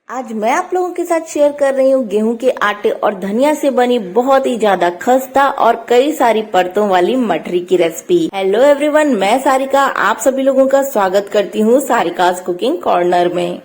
आज मैं आप लोगों के साथ शेयर कर रही हूँ गेहूं के आटे और धनिया से बनी बहुत ही ज्यादा खस्ता और कई सारी परतों वाली मठरी की रेसिपी। हेलो एवरीवन, मैं सारिका आप सभी लोगों का स्वागत करती हूँ सारिकाज कुकिंग कॉर्नर में।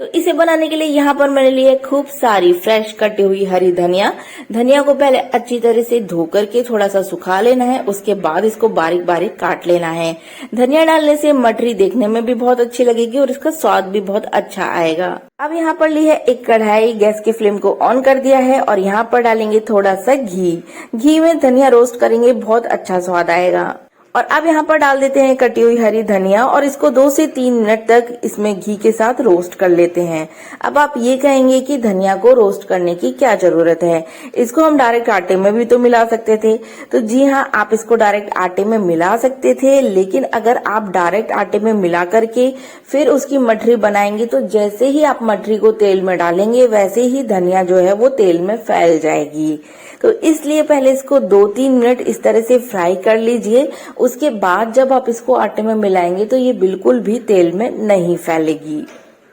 तो इसे बनाने के लिए यहाँ पर मैंने लिए खूब सारी फ्रेश कटी हुई हरी धनिया को पहले अच्छी तरह से धो करके थोड़ा सा सुखा लेना है। उसके बाद इसको बारीक बारीक काट लेना है। धनिया डालने से मठरी देखने में भी बहुत अच्छी लगेगी और इसका स्वाद भी बहुत अच्छा आएगा। अब यहाँ पर ली है एक कढ़ाई, गैस की फ्लेम को ऑन कर दिया है और यहाँ पर डालेंगे थोड़ा सा घी में धनिया रोस्ट करेंगे, बहुत अच्छा स्वाद आएगा। और अब यहाँ पर डाल देते हैं कटी हुई हरी धनिया और इसको 2 से 3 मिनट तक इसमें घी के साथ रोस्ट कर लेते हैं। अब आप ये कहेंगे कि धनिया को रोस्ट करने की क्या जरूरत है, इसको हम डायरेक्ट आटे में भी तो मिला सकते थे। तो जी हाँ, आप इसको डायरेक्ट आटे में मिला सकते थे, लेकिन अगर आप डायरेक्ट आटे में मिला करके फिर उसकी मठरी बनाएंगे तो जैसे ही आप मठरी को तेल में डालेंगे वैसे ही धनिया जो है वो तेल में फैल जाएगी। तो इसलिए पहले इसको 2-3 मिनट इस तरह से फ्राई कर लीजिए। उसके बाद जब आप इसको आटे में मिलाएंगे तो ये बिल्कुल भी तेल में नहीं फैलेगी।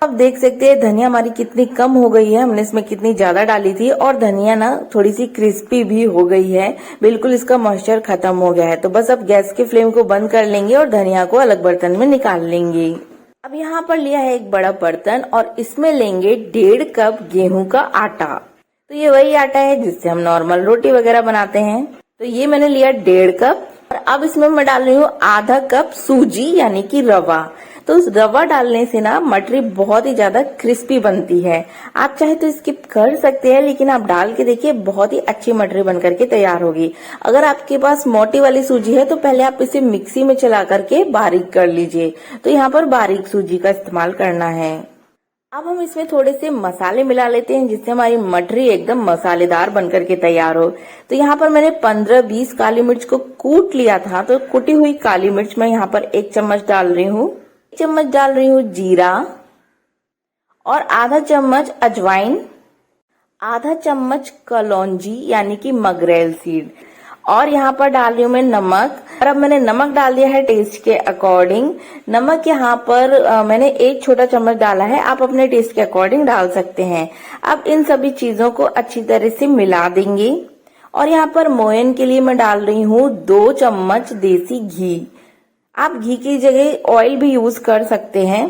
आप देख सकते हैं धनिया हमारी कितनी कम हो गई है, हमने इसमें कितनी ज्यादा डाली थी और धनिया ना थोड़ी सी क्रिस्पी भी हो गई है, बिल्कुल इसका मॉइस्चर खत्म हो गया है। तो बस अब गैस की फ्लेम को बंद कर लेंगे और धनिया को अलग बर्तन में निकाल लेंगे। अब यहाँ पर लिया है एक बड़ा बर्तन और इसमें लेंगे 1.5 कप गेहूं का आटा। तो ये वही आटा है जिससे हम नॉर्मल रोटी वगैरह बनाते हैं। तो ये मैंने लिया 1.5 कप और अब इसमें मैं डाल रही हूँ आधा कप सूजी यानी कि रवा। तो उस रवा डालने से ना मठरी बहुत ही ज्यादा क्रिस्पी बनती है। आप चाहे तो स्किप कर सकते हैं, लेकिन आप डाल के देखिए बहुत ही अच्छी मठरी बन करके तैयार होगी। अगर आपके पास मोटी वाली सूजी है तो पहले आप इसे मिक्सी में चला करके बारीक कर लीजिए। तो यहाँ पर बारीक सूजी का इस्तेमाल करना है। अब हम इसमें थोड़े से मसाले मिला लेते हैं जिससे हमारी मठरी एकदम मसालेदार बनकर के तैयार हो। तो यहाँ पर मैंने 15-20 काली मिर्च को कूट लिया था। तो कुटी हुई काली मिर्च मैं यहाँ पर 1 चम्मच डाल रही हूँ। 1 चम्मच डाल रही हूँ जीरा और आधा चम्मच अजवाइन, आधा चम्मच कलौंजी यानी कि मगरेल सीड और यहाँ पर डाल रही हूँ मैं नमक। और अब मैंने नमक डाल दिया है टेस्ट के अकॉर्डिंग। नमक यहाँ पर मैंने 1 छोटा चम्मच डाला है, आप अपने टेस्ट के अकॉर्डिंग डाल सकते हैं। अब इन सभी चीजों को अच्छी तरह से मिला देंगे और यहाँ पर मोयन के लिए मैं डाल रही हूँ 2 चम्मच देसी घी। आप घी की जगह ऑयल भी यूज कर सकते हैं।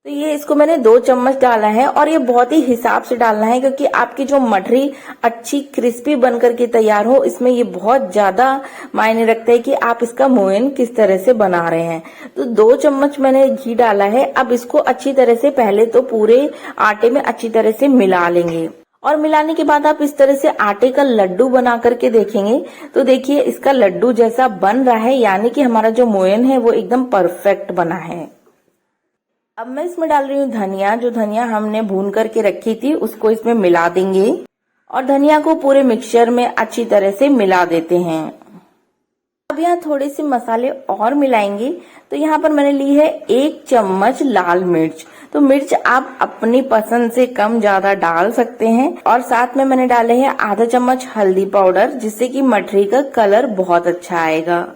तो ये इसको मैंने 2 चम्मच डाला है और ये बहुत ही हिसाब से डालना है क्योंकि आपकी जो मठरी अच्छी क्रिस्पी बनकर के तैयार हो, इसमें ये बहुत ज्यादा मायने रखता है कि आप इसका मोयन किस तरह से बना रहे हैं। तो 2 चम्मच मैंने घी डाला है। अब इसको अच्छी तरह से पहले तो पूरे आटे में अच्छी तरह से मिला लेंगे और मिलाने के बाद आप इस तरह से आटे का लड्डू बना करके देखेंगे। तो देखिए इसका लड्डू जैसा बन रहा है, यानी कि हमारा जो मोयन है वो एकदम परफेक्ट बना है। अब मैं इसमें डाल रही हूँ धनिया। जो धनिया हमने भून करके रखी थी उसको इसमें मिला देंगे और धनिया को पूरे मिक्सचर में अच्छी तरह से मिला देते हैं। अब यहाँ थोड़े से मसाले और मिलाएंगे। तो यहाँ पर मैंने ली है 1 चम्मच लाल मिर्च। तो मिर्च आप अपनी पसंद से कम ज्यादा डाल सकते हैं। और साथ में मैंने डाले हैं आधा चम्मच हल्दी पाउडर, जिससे कि मठरी का कलर बहुत अच्छा आएगा।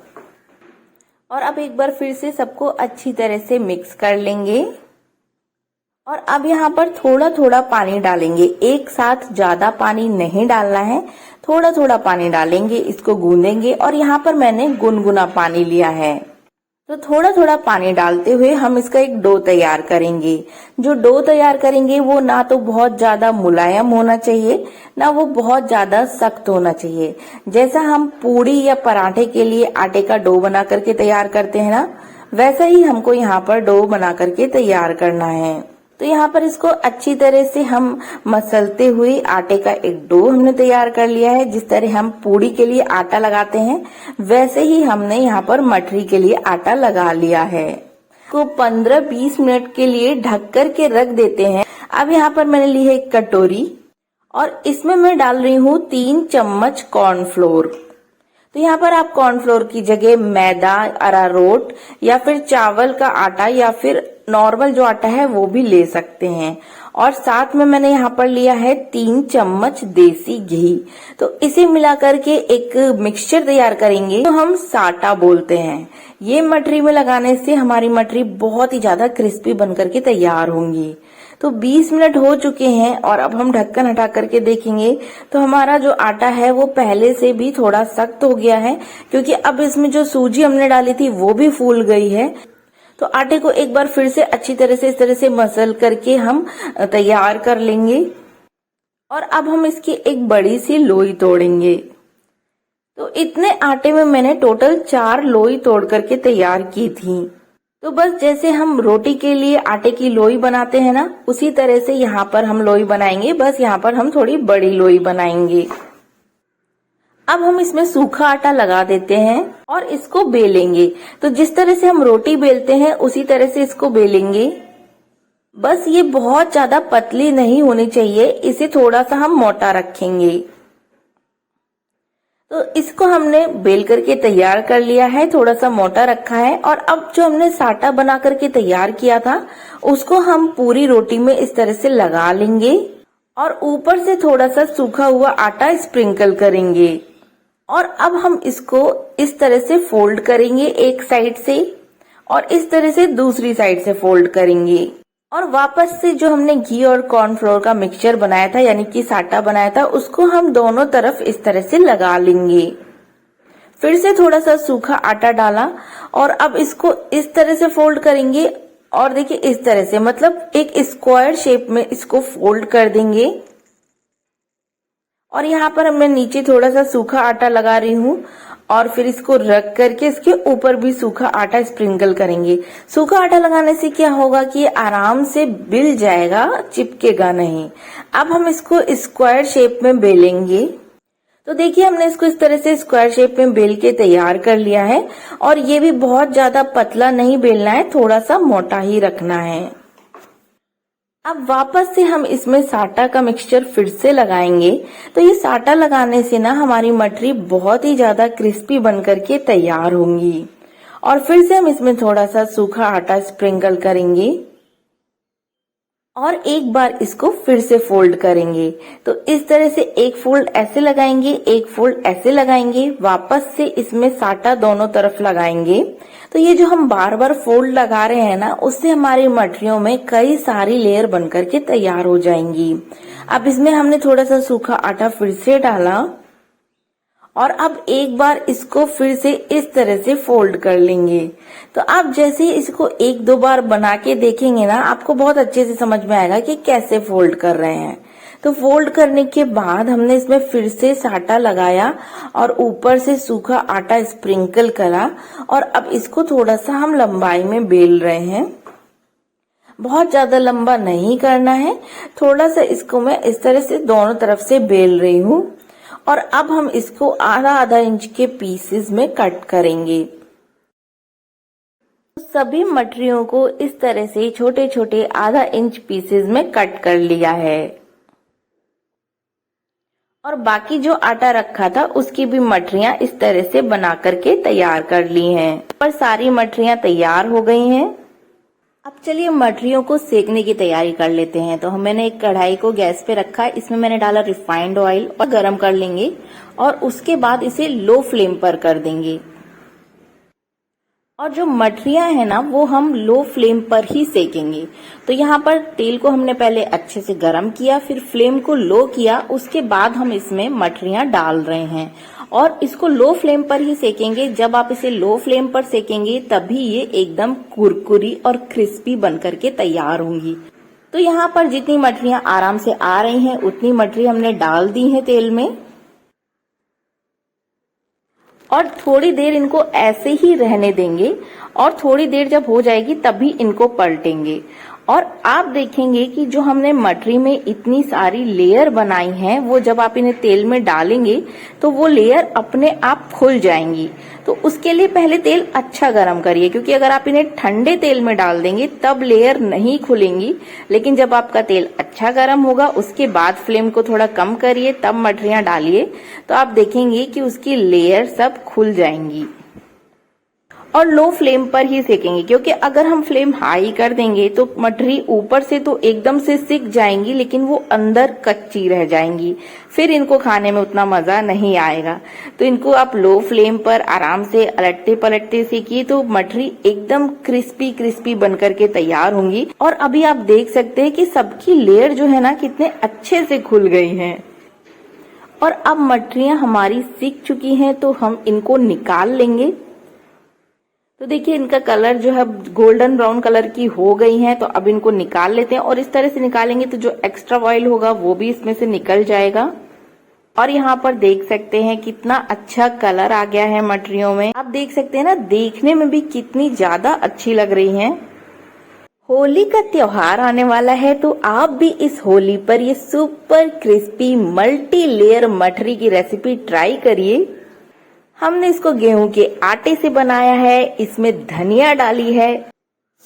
और अब एक बार फिर से सबको अच्छी तरह से मिक्स कर लेंगे और अब यहाँ पर थोड़ा थोड़ा पानी डालेंगे। एक साथ ज्यादा पानी नहीं डालना है, थोड़ा थोड़ा पानी डालेंगे, इसको गूंदेंगे। और यहाँ पर मैंने गुनगुना पानी लिया है। तो थोड़ा थोड़ा पानी डालते हुए हम इसका एक डो तैयार करेंगे। जो डो तैयार करेंगे वो ना तो बहुत ज्यादा मुलायम होना चाहिए, ना वो बहुत ज्यादा सख्त होना चाहिए। जैसा हम पूड़ी या पराठे के लिए आटे का डो बना करके तैयार करते हैं ना, वैसा ही हमको यहाँ पर डो बना करके तैयार करना है। तो यहाँ पर इसको अच्छी तरह से हम मसलते हुए आटे का एक डो हमने तैयार कर लिया है। जिस तरह हम पूड़ी के लिए आटा लगाते हैं वैसे ही हमने यहाँ पर मठरी के लिए आटा लगा लिया है। को 15-20 मिनट के लिए ढक कर के रख देते हैं। अब यहाँ पर मैंने ली है एक कटोरी और इसमें मैं डाल रही हूँ 3 चम्मच कॉर्नफ्लोर। तो यहाँ पर आप कॉर्नफ्लोर की जगह मैदा, अरारोट या फिर चावल का आटा या फिर नॉर्मल जो आटा है वो भी ले सकते हैं। और साथ में मैंने यहाँ पर लिया है 3 चम्मच देसी घी। तो इसे मिला करके एक मिक्सचर तैयार करेंगे तो हम साटा बोलते हैं। ये मठरी में लगाने से हमारी मठरी बहुत ही ज्यादा क्रिस्पी बनकर के तैयार होंगी। तो 20 मिनट हो चुके हैं और अब हम ढक्कन हटा करके देखेंगे तो हमारा जो आटा है वो पहले से भी थोड़ा सख्त हो गया है, क्योंकि अब इसमें जो सूजी हमने डाली थी वो भी फूल गई है। तो आटे को एक बार फिर से अच्छी तरह से इस तरह से मसल करके हम तैयार कर लेंगे। और अब हम इसकी एक बड़ी सी लोई तोड़ेंगे। तो इतने आटे में मैंने टोटल 4 लोई तोड़ करके तैयार की थी। तो बस जैसे हम रोटी के लिए आटे की लोई बनाते हैं ना, उसी तरह से यहाँ पर हम लोई बनाएंगे, बस यहाँ पर हम थोड़ी बड़ी लोई बनाएंगे। अब हम इसमें सूखा आटा लगा देते हैं और इसको बेलेंगे। तो जिस तरह से हम रोटी बेलते हैं उसी तरह से इसको बेलेंगे। बस ये बहुत ज्यादा पतली नहीं होनी चाहिए, इसे थोड़ा सा हम मोटा रखेंगे। तो इसको हमने बेल करके तैयार कर लिया है, थोड़ा सा मोटा रखा है। और अब जो हमने साटा बना करके तैयार किया था उसको हम पूरी रोटी में इस तरह से लगा लेंगे और ऊपर से थोड़ा सा सूखा हुआ आटा स्प्रिंकल करेंगे। और अब हम इसको इस तरह से फोल्ड करेंगे एक साइड से और इस तरह से दूसरी साइड से फोल्ड करेंगे। और वापस से जो हमने घी और कॉर्नफ्लोर का मिक्सचर बनाया था यानी कि साटा बनाया था उसको हम दोनों तरफ इस तरह से लगा लेंगे। फिर से थोड़ा सा सूखा आटा डाला और अब इसको इस तरह से फोल्ड करेंगे और देखिए इस तरह से, मतलब एक स्क्वायर शेप में इसको फोल्ड कर देंगे। और यहाँ पर मैं नीचे थोड़ा सा सूखा आटा लगा रही हूँ और फिर इसको रख करके इसके ऊपर भी सूखा आटा स्प्रिंकल करेंगे। सूखा आटा लगाने से क्या होगा कि ये आराम से बिल जाएगा, चिपकेगा नहीं। अब हम इसको स्क्वायर शेप में बेलेंगे। तो देखिए हमने इसको इस तरह से स्क्वायर शेप में बेल के तैयार कर लिया है। और ये भी बहुत ज्यादा पतला नहीं बेलना है, थोड़ा सा मोटा ही रखना है। अब वापस से हम इसमें साटा का मिक्सचर फिर से लगाएंगे। तो ये साटा लगाने से ना हमारी मठरी बहुत ही ज्यादा क्रिस्पी बनकर के तैयार होंगी। और फिर से हम इसमें थोड़ा सा सूखा आटा स्प्रिंकल करेंगे और एक बार इसको फिर से फोल्ड करेंगे। तो इस तरह से एक फोल्ड ऐसे लगाएंगे, एक फोल्ड ऐसे लगाएंगे, वापस से इसमें साटा दोनों तरफ लगाएंगे। तो ये जो हम बार बार फोल्ड लगा रहे हैं ना, उससे हमारी मठरियों में कई सारी लेयर बनकर के तैयार हो जाएंगी। अब इसमें हमने थोड़ा सा सूखा आटा फिर से डाला और अब एक बार इसको फिर से इस तरह से फोल्ड कर लेंगे। तो आप जैसे ही इसको 1-2 बार बना के देखेंगे ना, आपको बहुत अच्छे से समझ में आएगा कि कैसे फोल्ड कर रहे हैं। तो फोल्ड करने के बाद हमने इसमें फिर से साटा लगाया और ऊपर से सूखा आटा स्प्रिंकल करा और अब इसको थोड़ा सा हम लंबाई में बेल रहे हैं। बहुत ज्यादा लंबा नहीं करना है, थोड़ा सा इसको मैं इस तरह से दोनों तरफ से बेल रही हूँ। और अब हम इसको आधा इंच के पीसेस में कट करेंगे। सभी मठरियों को इस तरह से छोटे छोटे आधा इंच पीसेस में कट कर लिया है। और बाकी जो आटा रखा था उसकी भी मठरियां इस तरह से बना करके तैयार कर ली हैं। पर सारी मठरियां तैयार हो गई हैं। अब चलिए मठरियों को सेकने की तैयारी कर लेते हैं। तो मैंने एक कढ़ाई को गैस पे रखा, इसमें मैंने डाला रिफाइंड ऑयल और गरम कर लेंगे और उसके बाद इसे लो फ्लेम पर कर देंगे। और जो मठरियां है ना वो हम लो फ्लेम पर ही सेकेंगे। तो यहाँ पर तेल को हमने पहले अच्छे से गरम किया, फिर फ्लेम को लो किया, उसके बाद हम इसमें मठरियां डाल रहे हैं और इसको लो फ्लेम पर ही सेकेंगे। जब आप इसे लो फ्लेम पर सेकेंगे तभी ये एकदम कुरकुरी और क्रिस्पी बनकर के तैयार होंगी। तो यहाँ पर जितनी मठरियां आराम से आ रही हैं उतनी मठरी हमने डाल दी है तेल में और थोड़ी देर इनको ऐसे ही रहने देंगे। और थोड़ी देर जब हो जाएगी तभी इनको पलटेंगे। और आप देखेंगे कि जो हमने मठरी में इतनी सारी लेयर बनाई हैं वो जब आप इन्हें तेल में डालेंगे तो वो लेयर अपने आप खुल जाएंगी। तो उसके लिए पहले तेल अच्छा गरम करिए, क्योंकि अगर आप इन्हें ठंडे तेल में डाल देंगे तब लेयर नहीं खुलेंगी। लेकिन जब आपका तेल अच्छा गरम होगा उसके बाद फ्लेम को थोड़ा कम करिए, तब मठरियां डालिए, तो आप देखेंगे कि उसकी लेयर सब खुल जाएंगी। और लो फ्लेम पर ही सेकेंगे, क्योंकि अगर हम फ्लेम हाई कर देंगे तो मठरी ऊपर से तो एकदम से सिक जाएंगी, लेकिन वो अंदर कच्ची रह जाएंगी, फिर इनको खाने में उतना मजा नहीं आएगा। तो इनको आप लो फ्लेम पर आराम से अलटते पलटते सेकिए तो मठरी एकदम क्रिस्पी क्रिस्पी बनकर के तैयार होंगी। और अभी आप देख सकते हैं कि सबकी लेयर जो है ना कितने अच्छे से खुल गई हैं। और अब मठरियां हमारी सिक चुकी हैं तो हम इनको निकाल लेंगे। तो देखिए इनका कलर जो है गोल्डन ब्राउन कलर की हो गई हैं, तो अब इनको निकाल लेते हैं। और इस तरह से निकालेंगे तो जो एक्स्ट्रा ऑयल होगा वो भी इसमें से निकल जाएगा। और यहाँ पर देख सकते हैं कितना अच्छा कलर आ गया है मटरियों में। आप देख सकते हैं ना, देखने में भी कितनी ज्यादा अच्छी लग रही हैं। होली का त्योहार आने वाला है, तो आप भी इस होली पर ये सुपर क्रिस्पी मल्टी लेयर मठरी की रेसिपी ट्राई करिए। हमने इसको गेहूं के आटे से बनाया है, इसमें धनिया डाली है,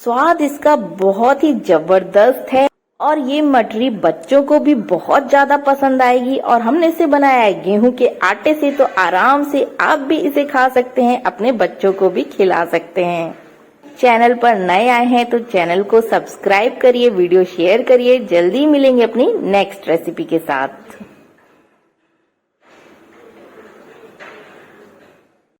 स्वाद इसका बहुत ही जबरदस्त है और ये मठरी बच्चों को भी बहुत ज्यादा पसंद आएगी। और हमने इसे बनाया है गेहूं के आटे से, तो आराम से आप भी इसे खा सकते हैं, अपने बच्चों को भी खिला सकते हैं। चैनल पर नए आए हैं तो चैनल को सब्सक्राइब करिए, वीडियो शेयर करिए। जल्दी मिलेंगे अपनी नेक्स्ट रेसिपी के साथ।